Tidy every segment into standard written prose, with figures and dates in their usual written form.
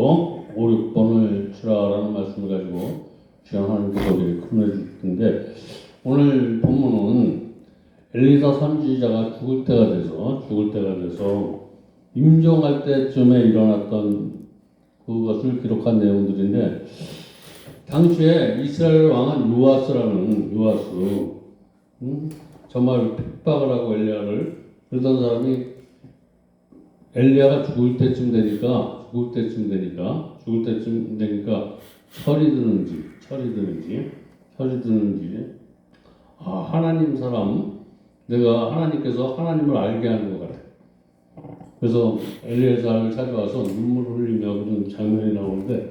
가지고 5, 6번을 치라라는 말씀을 가지고 주장하는 기도들이 큰일 텐데, 오늘 본문은 엘리사 선지자가 죽을 때가 돼서 임종할 때쯤에 일어났던 그것을 기록한 내용들인데, 당시에 이스라엘 왕은 요아스, 정말 핍박을 하고 엘리야를 그러던 사람이 엘리야가 죽을 때쯤 되니까 철이 드는지 하나님 사람, 내가 하나님께서 하나님을 알게 하는 것 같아. 그래서 엘리야를 찾아와서 눈물을 흘리며 그런 장면이 나오는데,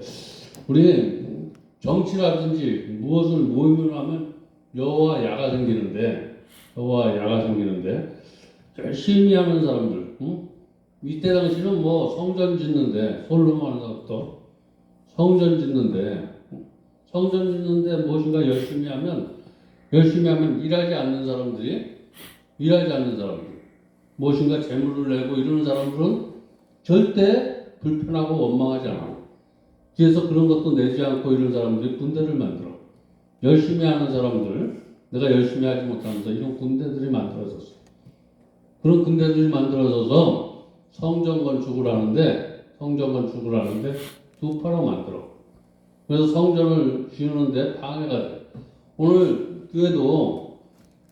우리 정치라든지 무엇을 모임을 하면 여호와 야가 생기는데 열심히 하는 사람들, 이때 당시는 뭐 성전 짓는데 솔로몬부터 성전 짓는데 무엇인가 열심히 하면 일하지 않는 사람들, 무엇인가 재물을 내고 이러는 사람들은 절대 불편하고 원망하지 않아. 뒤에서 그런 것도 내지 않고 이런 사람들이 군대를 만들어. 열심히 하는 사람들, 내가 열심히 하지 못하면서 이런 군대들이 만들어졌어. 그런 군대들이 만들어져서 성전 건축을 하는데 두 파로 만들어. 그래서 성전을 지으는데 방해가 돼. 오늘 교회도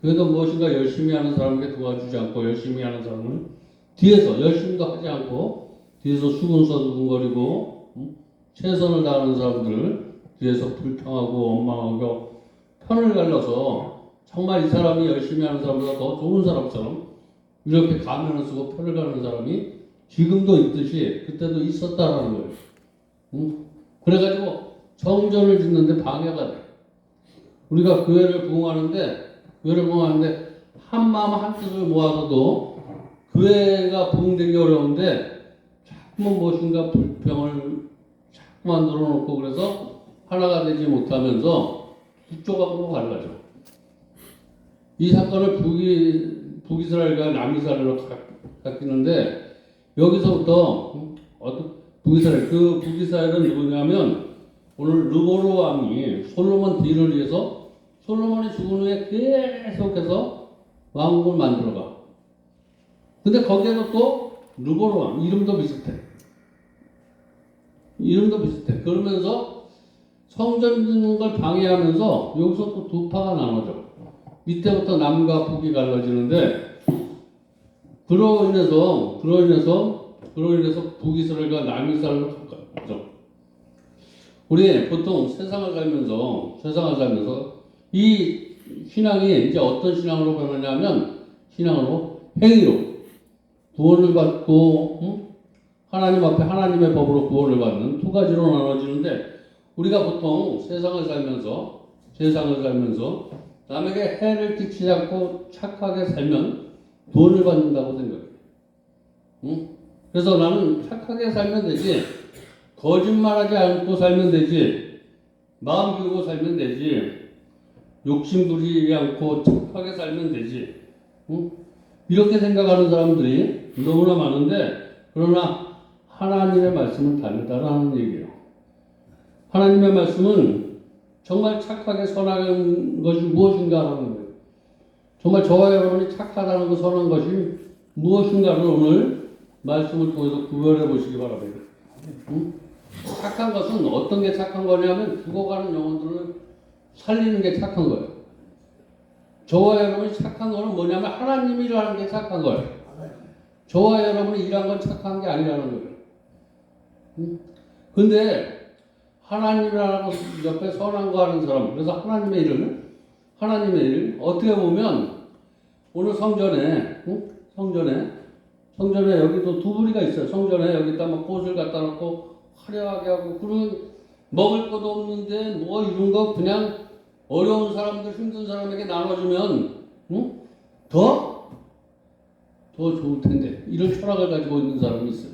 무엇인가 열심히 하는 사람에게 도와주지 않고, 열심히 하는 사람은 뒤에서 열심히도 하지 않고 뒤에서 수근거리고 최선을 다하는 사람들을 뒤에서 불평하고 원망하고 편을 갈라서 정말 이 사람이 열심히 하는 사람보다 더 좋은 사람처럼 이렇게 가면을 쓰고 편을 가는 사람이 지금도 있듯이 그때도 있었다라는 거예요. 그래가지고 성전을 짓는데 방해가 돼. 우리가 교회를 부흥하는데 한 마음 한 뜻을 모아서도 교회가 부흥되기 어려운데 자꾸만 무엇인가 불평을 자꾸 만들어 놓고, 그래서 하나가 되지 못하면서 두 조각으로 갈라져. 이 사건을 북이스라엘과 남이스라엘로 바뀌는데, 여기서부터 북이스라엘은 누구냐면, 오늘 르보로 왕이 솔로몬 뒤를 위해서 솔로몬이 죽은 후에 계속해서 왕국을 만들어가. 근데 거기에도 또 르보로 왕 이름도 비슷해. 그러면서 성전 짓는 걸 방해하면서 여기서 또 두 파가 나눠져. 이때부터 남과 북이 갈라지는데, 그로 인해서 북이스라엘과 남이스라엘로 갈라져. 우리 보통 세상을 살면서 이 신앙이 이제 어떤 신앙으로 변하냐면, 행위로 구원을 받고 하나님 앞에 하나님의 법으로 구원을 받는 두 가지로 나눠지는데, 우리가 보통 세상을 살면서 남에게 해를 끼치지 않고 착하게 살면 구원을 받는다고 생각해. 그래서 나는 착하게 살면 되지, 거짓말하지 않고 살면 되지, 마음 비우고 살면 되지, 욕심 부리지 않고 착하게 살면 되지, 이렇게 생각하는 사람들이 너무나 많은데, 그러나 하나님의 말씀은 다르다라는 얘기예요. 하나님의 말씀은 정말 착하게 선한 것이 무엇인가라는 거예요. 정말 저와 여러분이 착하다는 것, 선한 것이 무엇인가를 오늘 말씀을 통해서 구별해 보시기 바랍니다. 착한 것은 어떤 게 착한 거냐면, 죽어가는 영혼들을 살리는 게 착한 거예요. 저와 여러분이 착한 거는 뭐냐면, 하나님이 일하는 게 착한 거예요. 저와 여러분이 일한 건 착한 게 아니라는 거예요. 근데 하나님이라는 옆에 선한 거 하는 사람, 그래서 하나님의 일, 어떻게 보면 오늘 성전에 여기도 두 부리가 있어요. 성전에 여기다 막 꽃을 갖다 놓고 화려하게 하고, 그런 먹을 것도 없는데 뭐 이런 거 그냥 어려운 사람들, 힘든 사람에게 나눠주면 더 좋을 텐데, 이런 철학을 가지고 있는 사람이 있어요.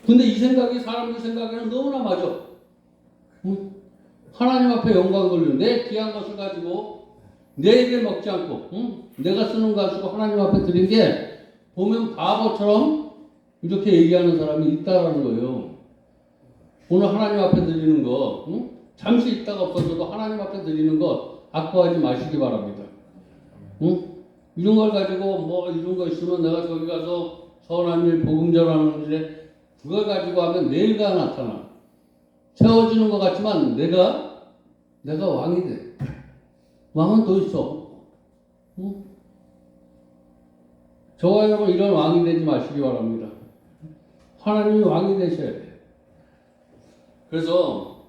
근데 이 생각이 사람들 생각에는 너무나 맞아. 하나님 앞에 영광 돌리는 내 귀한 것을 가지고 내게 먹지 않고 내가 쓰는 거 가지고 하나님 앞에 드린 게, 보면 바보처럼 이렇게 얘기하는 사람이 있다라는 거예요. 오늘 하나님 앞에 드리는 거, 응? 잠시 있다가 없어져도 하나님 앞에 드리는 거 아까워하지 마시기 바랍니다. 응? 이런 걸 가지고 뭐 이런 거 있으면 내가 저기 가서 선한 일, 복음 전하는 일에 그걸 가지고 하면 내일가 나타나. 세워지는 것 같지만 내가 왕이 돼. 왕은 또 있어. 응? 저와 여러분 이런 왕이 되지 마시기 바랍니다. 하나님이 왕이 되셔야 돼요. 그래서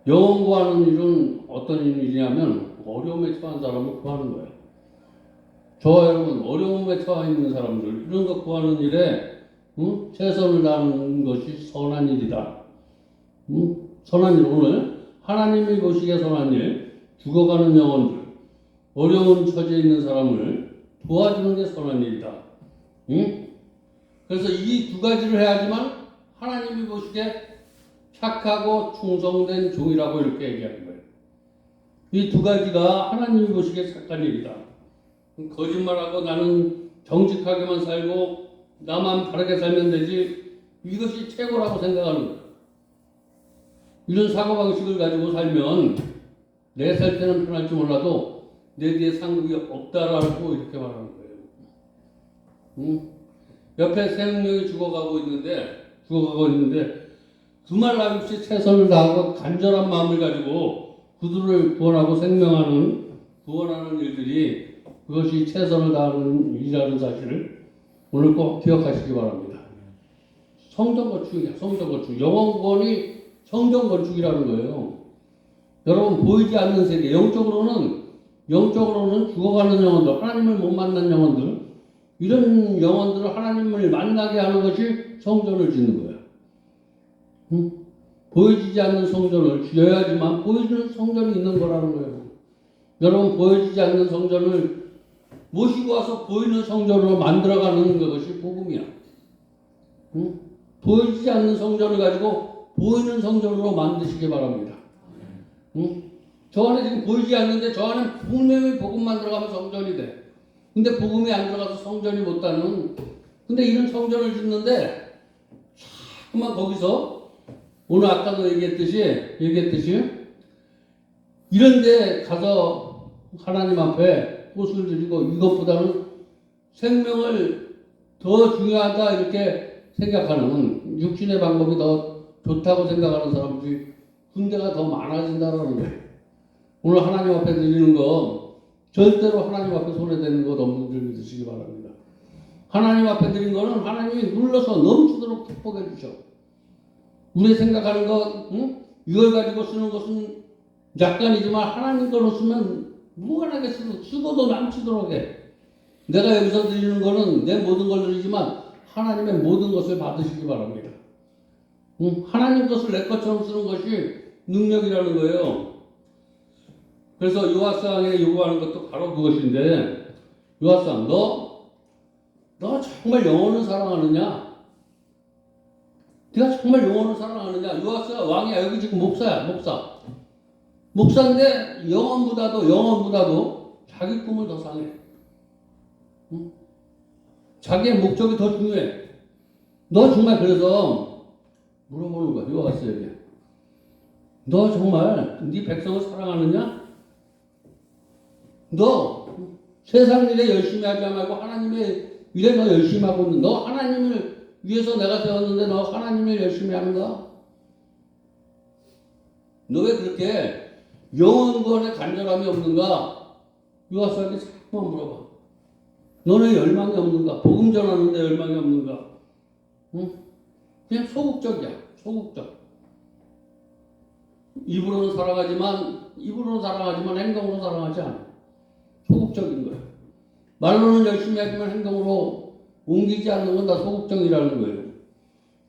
영원 구하는 일은 어떤 일이냐면 어려움에 처한 사람을 구하는 거예요. 저와 여러분 어려움에 처해 있는 사람들 이런 거 구하는 일에 최선을 다하는 것이 선한 일이다. 선한 일 오늘 하나님이 보시기에 선한 일 죽어가는 영혼들 어려운 처지에 있는 사람을 도와주는 게 선한 일이다. 그래서 이 두 가지를 해야지만 하나님이 보시기에 착하고 충성된 종이라고 이렇게 얘기하는 거예요. 이 두 가지가 하나님이 보시기에 착한 일이다. 거짓말하고 나는 정직하게만 살고 나만 바르게 살면 되지 이것이 최고라고 생각하는 거예요. 이런 사고방식을 가지고 살면 내 살 때는 편할지 몰라도 내 뒤에 상급이 없다라고 이렇게 말하는 거예요. 옆에 생명이 죽어가고 있는데 두말 없이 최선을 다하고 간절한 마음을 가지고 그들을 구원하고 구원하는 일들이 그것이 최선을 다하는 일이라는 사실을 오늘 꼭 기억하시기 바랍니다. 성전 건축이야, 성전 건축. 영원 구원이 성전 건축이라는 거예요. 여러분 보이지 않는 세계, 영적으로는 죽어가는 영혼들, 하나님을 못 만난 영혼들, 이런 영혼들을 하나님을 만나게 하는 것이 성전을 짓는 거예요. 보여지지 않는 성전을 지어야지만 보이는 성전이 있는 거라는 거예요. 여러분 보여지지 않는 성전을 모시고 와서 보이는 성전으로 만들어가는 것이 복음이야. 보여지지 않는 성전을 가지고 보이는 성전으로 만드시기 바랍니다. 저 안에 지금 보이지 않는데 저 안에 분명히 복음만 들어가면 성전이 돼. 근데 복음이 안 들어가서 성전이 못 다는. 근데 이런 성전을 짓는데 자꾸만 거기서 오늘 아까도 얘기했듯이 이런데 가서 하나님 앞에 꽃을 드리고 이것보다는 생명을 더 중요하다 이렇게 생각하는 육신의 방법이 더 좋다고 생각하는 사람들이 군대가 더 많아진다는 거예요. 오늘 하나님 앞에 드리는 거 절대로 하나님 앞에 손해되는 것 없는 줄 믿으시기 바랍니다. 하나님 앞에 드린 거는 하나님이 눌러서 넘치도록 축복해 주셔. 우리 생각하는 것, 이걸 가지고 쓰는 것은 약간이지만 하나님 걸로 쓰면 무한하게 쓰고도 남치도록 해. 내가 여기서 드리는 거는 내 모든 걸 드리지만 하나님의 모든 것을 받으시기 바랍니다. 하나님 것을 내 것처럼 쓰는 것이 능력이라는 거예요. 그래서 요한상에 요구하는 것도 바로 그것인데, 요한상, 너 정말 영혼을 사랑하느냐? 네가 정말 영혼을 사랑하느냐? 요한상 왕이야. 여기 지금 목사야, 목사. 목사인데 영혼보다도 자기 꿈을 더 상해. 자기의 목적이 더 중요해. 너 정말 그래서 물어보는 거야. 요한상에게. 너 정말 네 백성을 사랑하느냐? 너 세상 일에 열심히 하지 말고 하나님의 일에 너 열심히 하고 있는 너 하나님을 위해서 내가 세웠는데 너 하나님을 열심히 하는가? 너 왜 그렇게 영혼권에 간절함이 없는가? 요한상에게 자꾸만 물어봐. 너는 열망이 없는가? 복음 전하는데 열망이 없는가? 그냥 소극적이야. 소극적. 입으로는 사랑하지만 행동으로 사랑하지 않아. 소극적인 거예요. 말로는 열심히 하지만 행동으로 옮기지 않는 건 다 소극적이라는 거예요.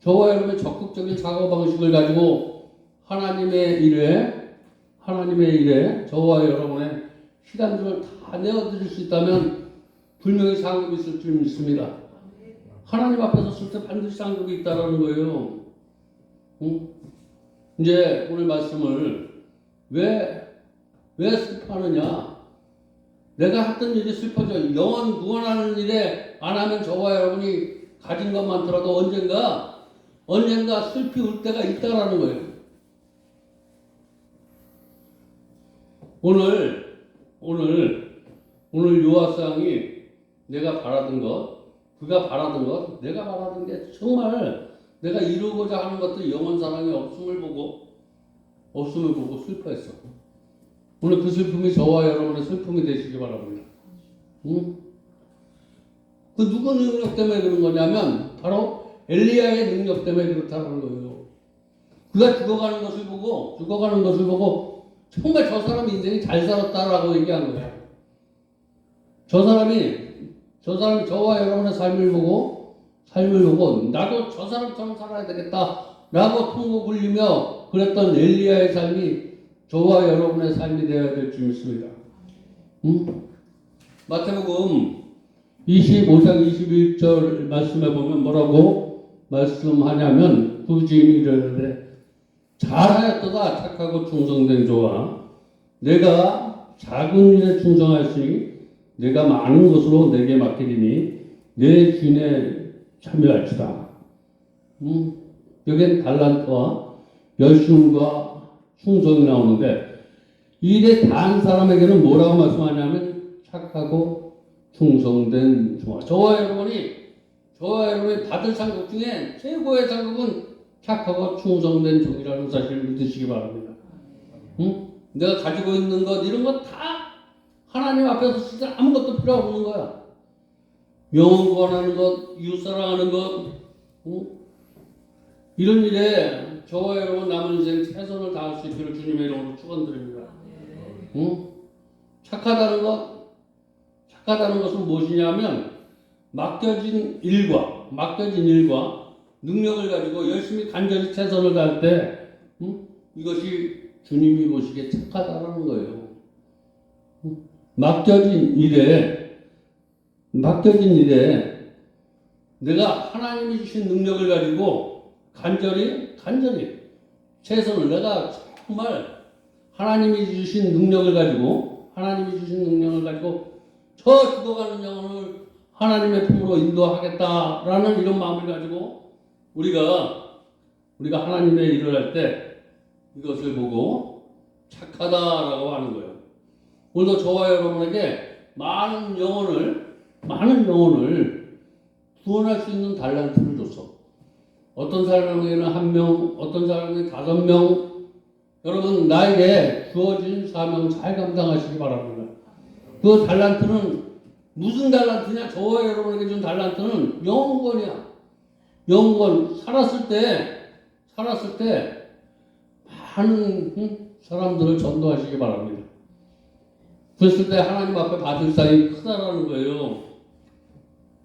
저와 여러분의 적극적인 사고방식을 가지고 하나님의 일에 저와 여러분의 시간들을 다 내어드릴 수 있다면 분명히 상급이 있을 줄 믿습니다. 하나님 앞에서 쓸 때 반드시 상급이 있다는 거예요. 이제 오늘 말씀을 왜 슬퍼하느냐? 내가 했던 일이 슬퍼져. 영원 구원하는 일에 안 하면 저와 여러분이 가진 것만 들어도 언젠가 언젠가 슬피 울 때가 있다라는 거예요. 오늘 요한상이 내가 바라던 것, 그가 바라던 것, 내가 바라던 게 정말 내가 이루고자 하는 것도 영원 사랑이 없음을 보고 슬퍼했어. 오늘 그 슬픔이 저와 여러분의 슬픔이 되시기 바랍니다. 응? 그 누구 능력 때문에 그런 거냐면 바로 엘리야의 능력 때문에 그렇다는 거예요. 그가 죽어가는 것을 보고 정말 저 사람 인생이 잘 살았다라고 얘기한 거야. 저 사람이 저와 여러분의 삶을 보고 나도 저 사람처럼 살아야 되겠다라고 통곡 울리며 그랬던 엘리야의 삶이 저와 여러분의 삶이 되어야 될 줄 믿습니다. 마태복음 25장 21절 말씀에 보면 뭐라고 말씀하냐면 부주인이 이르되 잘하였도다 착하고 충성된 조와 내가 작은 일에 충성하였으니 내가 많은 것으로 내게 맡기리니 내 주인에 참여할지다. 여기엔 달란트와 열심과 충성이 나오는데 이 일에 다한 사람에게는 뭐라고 말씀하냐면 착하고 충성된 종아. 저와 여러분이 받을 상급 중에 최고의 상급은 착하고 충성된 종이라는 사실을 믿으시기 바랍니다. 내가 가지고 있는 것 이런 것 다 하나님 앞에서 진짜 아무것도 필요 없는 거야. 영혼 구원하는 것, 이웃 사랑하는 것, 이런 일에 저와 여러분 남은 인생 최선을 다할 수 있기를 주님의 이름으로 축원드립니다. 착하다는 것은 무엇이냐면 맡겨진 일과 능력을 가지고 열심히 간절히 최선을 다할 때 이것이 주님이 보시기에 착하다라는 거예요. 맡겨진 일에 내가 하나님이 주신 능력을 가지고 간절히 최선을 내가 정말 하나님이 주신 능력을 가지고 저 죽어가는 영혼을 하나님의 품으로 인도하겠다라는 이런 마음을 가지고 우리가 하나님의 일을 할 때 이것을 보고 착하다라고 하는 거예요. 오늘도 저와 여러분에게 많은 영혼을 구원할 수 있는 달란트를 줬어. 어떤 사람에게는 1명, 어떤 사람에게는 5명. 여러분 나에게 주어진 사명 잘 감당하시기 바랍니다. 그 달란트는 무슨 달란트냐? 저와 여러분에게 준 달란트는 영원권이야. 영원 살았을 때 많은 사람들을 전도하시기 바랍니다. 그랬을 때 하나님 앞에 받을 상이 크다라는 거예요.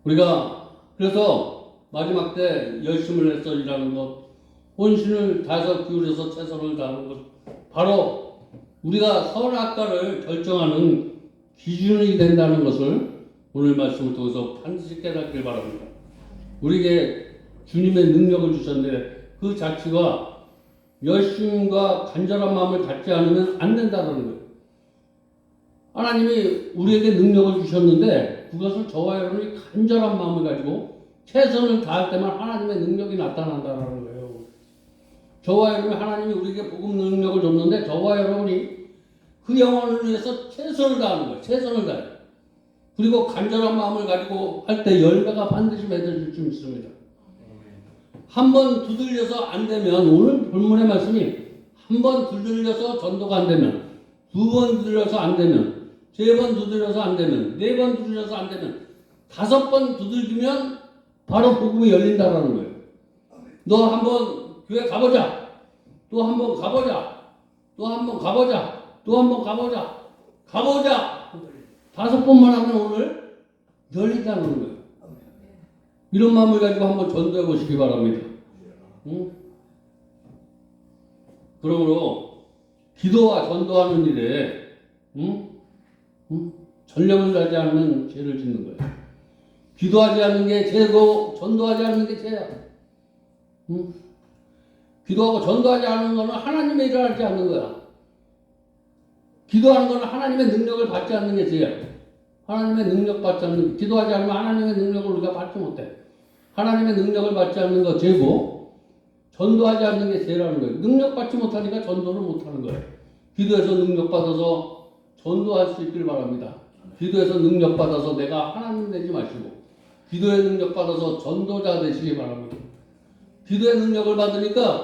우리가 그래서 마지막 때 열심을 해서 일하는 것, 혼신을 다해서 기울여서 최선을 다하는 것, 바로 우리가 선악과를 결정하는 기준이 된다는 것을 오늘 말씀을 통해서 반드시 깨닫길 바랍니다. 우리에게 주님의 능력을 주셨는데 그 자체가 열심과 간절한 마음을 갖지 않으면 안 된다는 거예요. 하나님이 우리에게 능력을 주셨는데 그것을 저와 여러분이 간절한 마음을 가지고 최선을 다할 때만 하나님의 능력이 나타난다는 거예요. 저와 여러분이 하나님이 우리에게 복음 능력을 줬는데 저와 여러분이 그 영혼을 위해서 최선을 다하는 거예요. 최선을 다해요. 그리고 간절한 마음을 가지고 할 때 열매가 반드시 맺어질 줄 믿습니다. 한 번 두들려서 안 되면 오늘 본문의 말씀이 한 번 두들려서 전도가 안 되면 2번 두들려서 안 되면 3번 두드려서 안 되면 4번 두드려서 안 되면 5번 두들기면 바로 복음이 열린다라는 거예요. 너 한번 교회 가보자. 또 한번 가보자. 또 한번 가보자. 또 한번 가보자. 5번만 하면 오늘 열린다는 거예요. 이런 마음을 가지고 한번 전도해 보시기 바랍니다. 그러므로 기도와 전도하는 일에 전력을 가지 않으면 죄를 짓는 거예요. 기도하지 않는 게 죄고 전도하지 않는 게 죄야. 기도하고 전도하지 않는 거는 하나님의 일을 하지 않는 거야. 기도하는 거는 하나님의 능력을 받지 않는 게 죄야. 하나님의 능력 받지 않는, 기도하지 않으면 하나님의 능력을 우리가 받지 못해. 하나님의 능력을 받지 않는 거 죄고, 전도하지 않는 게 죄라는 거예요. 능력받지 못하니까 전도를 못하는 거예요. 기도해서 능력받아서 전도할 수 있길 바랍니다. 기도해서 능력받아서 내가 하나님 되지 마시고 기도의 능력받아서 전도자 되시기 바랍니다.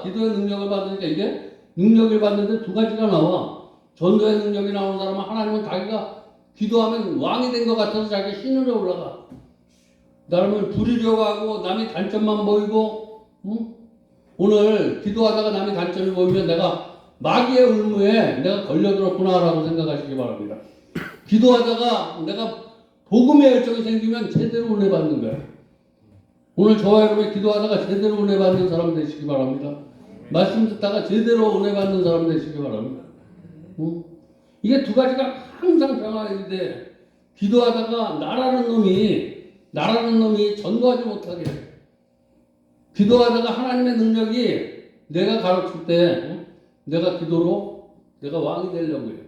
기도의 능력을 받으니까 이게 능력을 받는데 두 가지가 나와. 전도의 능력이 나오는 사람은 하나님은 자기가 기도하면 왕이 된 것 같아서 자기 신으로 올라가. 나름을 부리려고 하고 남이 단점만 보이고 오늘 기도하다가 남이 단점이 보이면 내가 마귀의 울무에 내가 걸려들었구나라고 생각하시기 바랍니다. 기도하다가 내가 복음의 열정이 생기면 제대로 은혜 받는 거야. 오늘 저와 여러분이 기도하다가 제대로 은혜 받는 사람 되시기 바랍니다. 말씀 듣다가 제대로 은혜 받는 사람 되시기 바랍니다. 이게 두 가지가 항상 병하는데 기도하다가 나라는 놈이 전도하지 못하게 해. 기도하다가 하나님의 능력이 내가 가르칠 때 내가 기도로 내가 왕이 되려고 해요.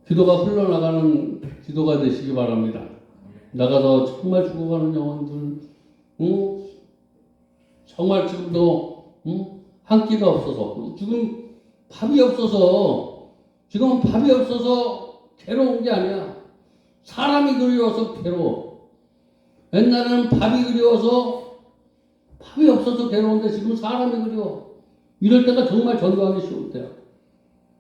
기도가 흘러나가는 기도가 되시기 바랍니다. 나가서 정말 죽어가는 영혼들, 정말 지금도 한 끼가 없어서, 지금 밥이 없어서 괴로운 게 아니야. 사람이 그리워서 괴로워. 옛날에는 밥이 그리워서 밥이 없어서 괴로운데 지금 사람이 그리워. 이럴 때가 정말 전도하기 쉬울 때야.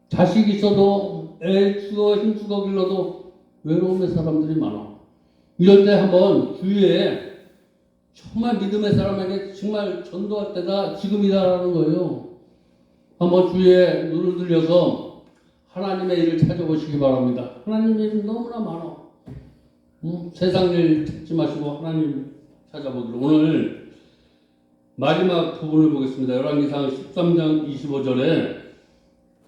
자식 있어도 애 죽어 힘쓰고 길러도 외로움의 사람들이 많아. 이럴 때 한번 주위에 정말 믿음의 사람에게 정말 전도할 때가 지금이다라는 거예요. 한번 주위에 눈을 들려서 하나님의 일을 찾아보시기 바랍니다. 하나님의 일은 너무나 많아. 세상 일 찾지 마시고 하나님 찾아보기로. 오늘 마지막 부분을 보겠습니다. 열왕기상 13장 25절에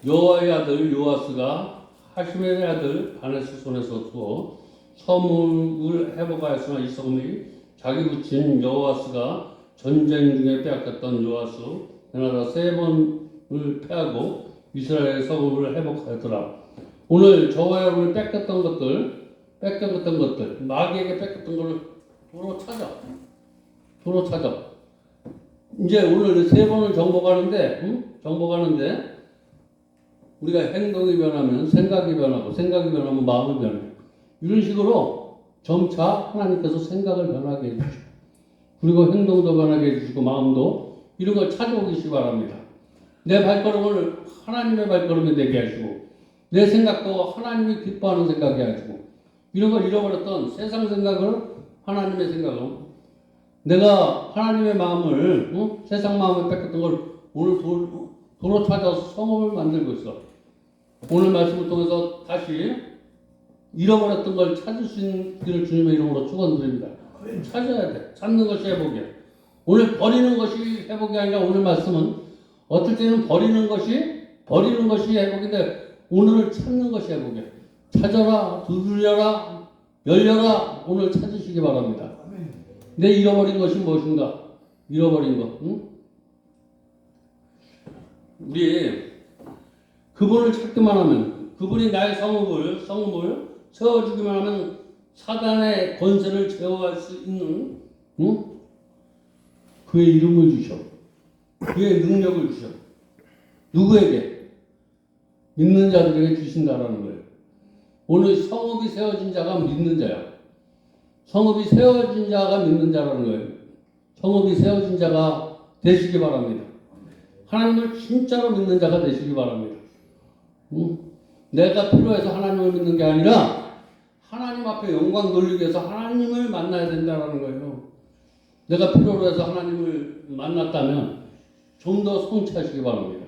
여호와의 아들 요아스가 하시멜의 아들 바네스 손에서 두어 서문을 회복하였으나 이 성이 자기 붙인 여호아스가 전쟁 중에 빼앗겼던 요아스 나라 세 번을 패하고 이스라엘의 서문을 회복하였더라. 오늘 저와 여러분이 뺏겼던 것들 마귀에게 뺏겼던 것을 도로 찾아. 이제 오늘 세 번을 정복하는데 우리가 행동이 변하면 생각이 변하고 생각이 변하면 마음이 변해. 이런 식으로 점차 하나님께서 생각을 변하게 해주시고 그리고 행동도 변하게 해주시고 마음도 이런 걸 찾아오시기 바랍니다. 내 발걸음을 하나님의 발걸음이 되게 하시고 내 생각도 하나님이 기뻐하는 생각이 하시고 이런 걸 잃어버렸던 세상 생각을 하나님의 생각을 내가 하나님의 마음을 세상 마음을 뺏겼던 걸 오늘 도로 찾아서 성읍을 만들고 있어. 오늘 말씀을 통해서 다시 잃어버렸던 걸 찾을 수 있기를 주님의 이름으로 축원드립니다. 찾아야 돼. 찾는 것이 회복이야. 오늘 버리는 것이 회복이 아니라 오늘 말씀은 어떨 때는 버리는 것이 회복인데 오늘을 찾는 것이 회복이야. 찾아라, 두드려라, 열려라. 오늘 찾으시기 바랍니다. 내 잃어버린 것이 무엇인가? 잃어버린 것. 우리 그분을 찾기만 하면 그분이 나의 성읍을 세워주기만 하면 사단의 권세를 제어할 수 있는 그의 이름을 주셔. 그의 능력을 주셔. 누구에게? 믿는 자들에게 주신다라는 거예요. 오늘 성읍이 세워진 자가 믿는 자야. 성읍이 세워진 자가 믿는 자라는 거예요. 성읍이 세워진 자가 되시기 바랍니다. 하나님을 진짜로 믿는 자가 되시기 바랍니다. 내가 필요해서 하나님을 믿는 게 아니라 하나님 앞에 영광 돌리기 위해서 하나님을 만나야 된다는 거예요. 내가 필요로 해서 하나님을 만났다면 좀 더 성취하시기 바랍니다.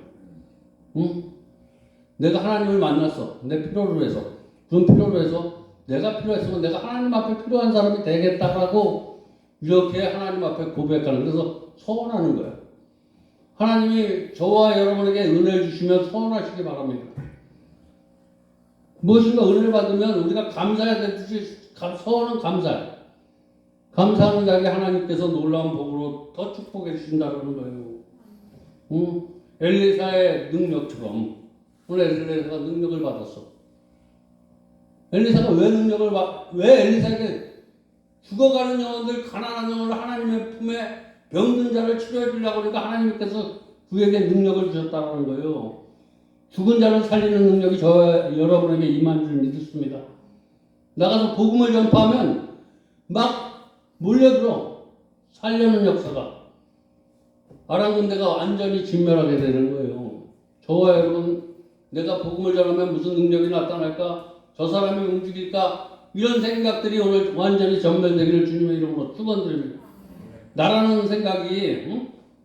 내가 하나님을 만났어. 내 필요로 해서. 그런 필요로 해서 내가 필요했으면 내가 하나님 앞에 필요한 사람이 되겠다라고 이렇게 하나님 앞에 고백하는 그래서 소원하는 거예요. 하나님이 저와 여러분에게 은혜를 주시면 소원하시기 바랍니다. 무엇인가 은혜를 받으면 우리가 감사해야 되듯이 소원은 감사해. 감사하는 자에게 하나님께서 놀라운 복으로 더 축복해 주신다는 거예요. 엘리사의 능력처럼 오늘 엘리사가 능력을 받았어. 엘리사가 왜 엘리사에게 죽어가는 영혼들, 가난한 영혼을 하나님의 품에 병든 자를 치료해 주려고 그러니까 하나님께서 그에게 능력을 주셨다는 거예요. 죽은 자를 살리는 능력이 저 여러분에게 임한 줄 믿습니다. 나가서 복음을 전파하면 막 몰려들어. 살려는 역사가. 아랑군대가 완전히 진멸하게 되는 거예요. 저와 여러분, 내가 복음을 전하면 무슨 능력이 나타날까? 저 사람이 움직일까? 이런 생각들이 오늘 완전히 전멸되기를 주님의 이름으로 축원드립니다. 나라는 생각이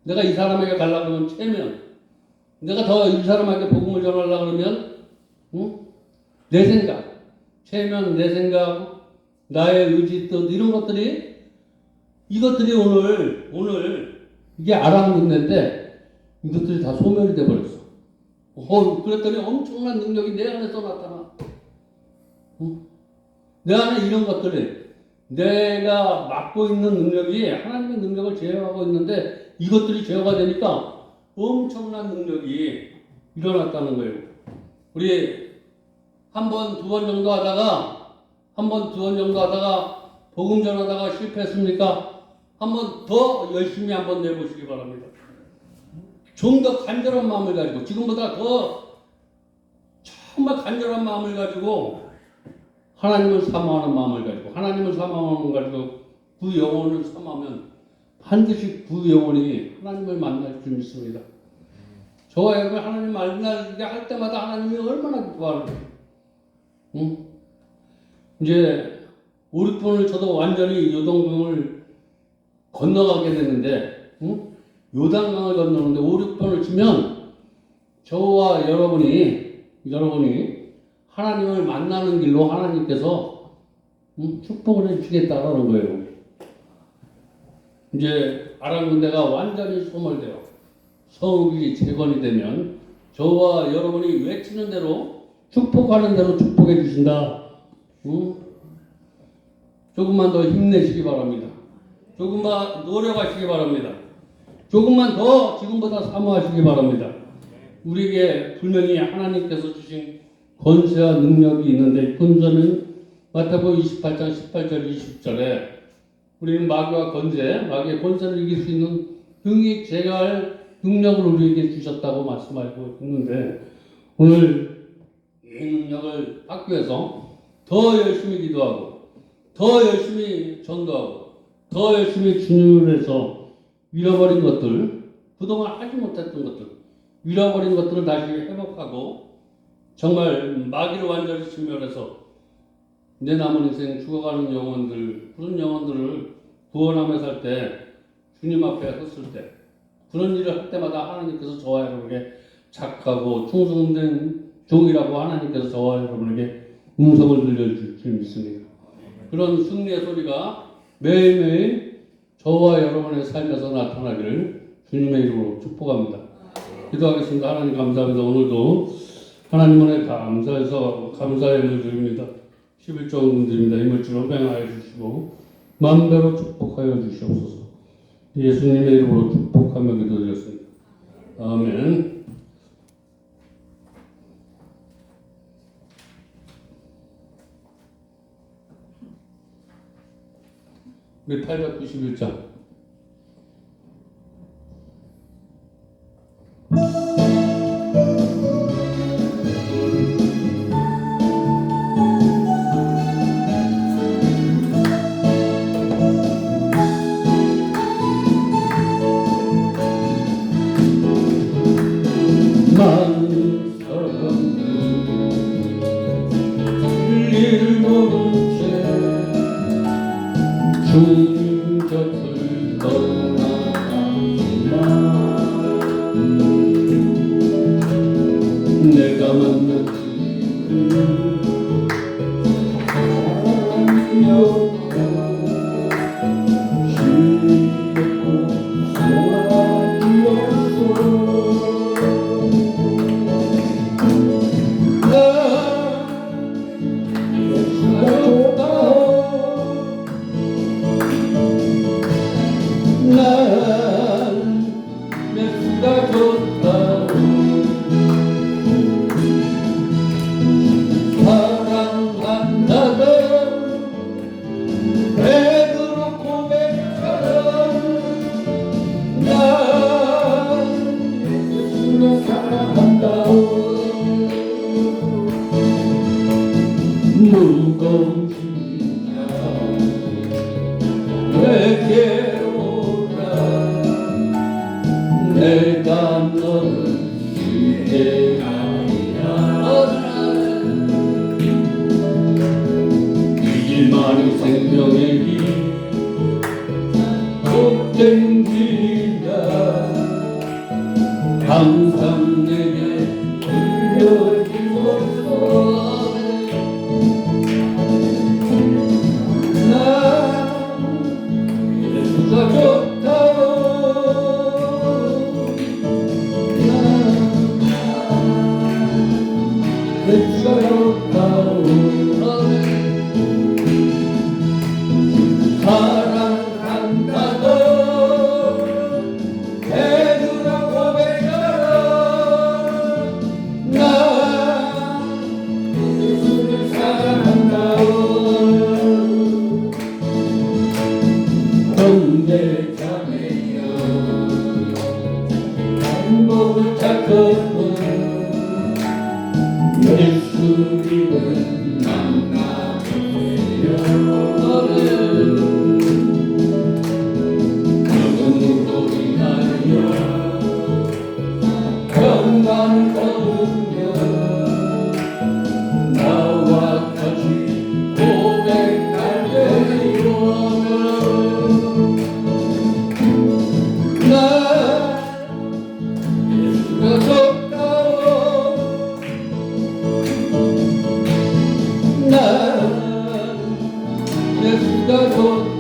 내가 이 사람에게 가려고 하면 체면, 내가 더 이 사람에게 복음을 전하려고 그러면 내 생각, 체면, 내 생각, 나의 의지 뜻 이런 것들이 이것들이 오늘 이게 아랑군대인데 이것들이 다 소멸이 돼버렸어. 그랬더니 엄청난 능력이 내 안에서 나타나. 내 안에 이런 것들이 내가 맡고 있는 능력이 하나님의 능력을 제어하고 있는데 이것들이 제어가 되니까 엄청난 능력이 일어났다는 거예요. 우리 한 번, 두 번 정도 하다가 복음 전하다가 실패했습니까? 한 번 더 열심히 한번 내보시기 바랍니다. 좀 더 간절한 마음을 가지고 지금보다 더 정말 간절한 마음을 가지고 하나님을 사모하는 마음을 가지고 하나님을 사모하는 가지고 그 영혼을 사모하면 반드시 그 영혼이 하나님을 만날 줄 믿습니다. 저와 여러분 하나님 만나게 할 때마다 하나님이 얼마나 기뻐하는지. 이제 5, 6분을 저도 완전히 요동강을 건너가게 됐는데 요단강을 건너는데 5, 6분을 치면 저와 여러분이 하나님을 만나는 길로 하나님께서 축복을 해주시겠다라는 거예요. 이제 아랑군대가 완전히 소멸되어 성읍이 재건이 되면 저와 여러분이 외치는 대로 축복하는 대로 축복해 주신다. 조금만 더 힘내시기 바랍니다. 조금만 노력하시기 바랍니다. 조금만 더 지금보다 사모하시기 바랍니다. 우리에게 분명히 하나님께서 주신 권세와 능력이 있는데 권세는 마태복음 28장 18절 20절에 우리는 마귀와 마귀의 권세를 이길 수 있는 능히 제거할 능력을 우리에게 주셨다고 말씀하고 있는데 오늘 이 능력을 받기 위해서 더 열심히 기도하고 더 열심히 전도하고 더 열심히 주님을 위해서 잃어버린 것들, 그동안 하지 못했던 것들, 잃어버린 것들을 다시 회복하고 정말 마귀를 완전히 진멸해서 내 남은 인생 죽어가는 영혼들, 그런 영혼들을 구원하며 살 때, 주님 앞에 섰을 때, 그런 일을 할 때마다 하나님께서 저와 여러분에게 착하고 충성된 종이라고 하나님께서 저와 여러분에게 음성을 들려줄 줄 믿습니다. 그런 승리의 소리가 매일매일 저와 여러분의 삶에서 나타나기를 주님의 이름으로 축복합니다. 기도하겠습니다. 하나님 감사합니다. 오늘도 하나님 은혜 감사해서 감사의 힘을 드립니다. 11조 드립니다. 힘을 주로 맹하여 주시고 만배로 축복하여 주시옵소서. 예수님의 이름으로 축복하며 기도드렸습니다. 아멘. 우리 891장. 많은 사람들 일을 모른 채 주님 곁을 내가 너를 쉽게 하리라. 이 길만이 생명의 길 복된 길이다. 항상 내게 들려주소서. 나 예수가 좋다고 예수가 좋다고 사랑한다고 베드로 고백하라. 나 예수를 사랑한다고 형제 자매여 행복을 찾거든 예수 믿음 만나보세요. 그분으로 인하여 평강을 거두며 나와 같이 고백할래요. 나 예수가 좋다고 나 예수가 좋다고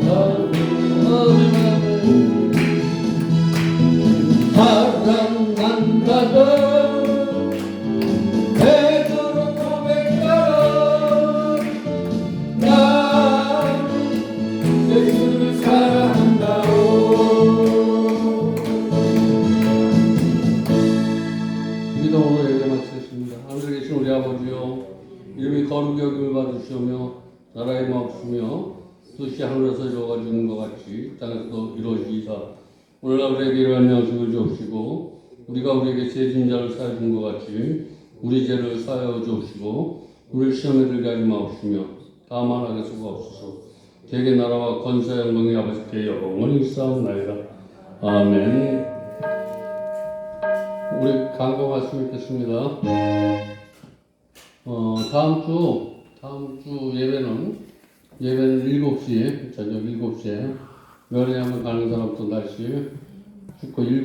사랑한다고 베드로 고백하라. 나 예수를 사랑한다고. 기도로 예배 마치겠습니다. 하늘에 계신 우리 아버지요, 이름이 거룩히 여김을 받으시오며 나라의 마옵시며 뜻이 하늘에서 이루어지는 것 같이 땅에서도 이루어지이다. 오늘 우리에게 이러한 양식을 주옵시고 우리가 우리에게 죄진 자를 사하여 준 것 같이 우리 죄를 사하여 주옵시고 우리를 시험에 들게 하지 마옵시며 다만 악에 속하옵소서. 대개 나라와 권세와 영광이 아버지께 영원히 있사옵나이다. 아멘. 우리 강구 말씀 읽겠습니다. 다음 주 예배는 7시에, 저녁 7시에, 면회 한번 가는 사람도 날씨, 죽고 7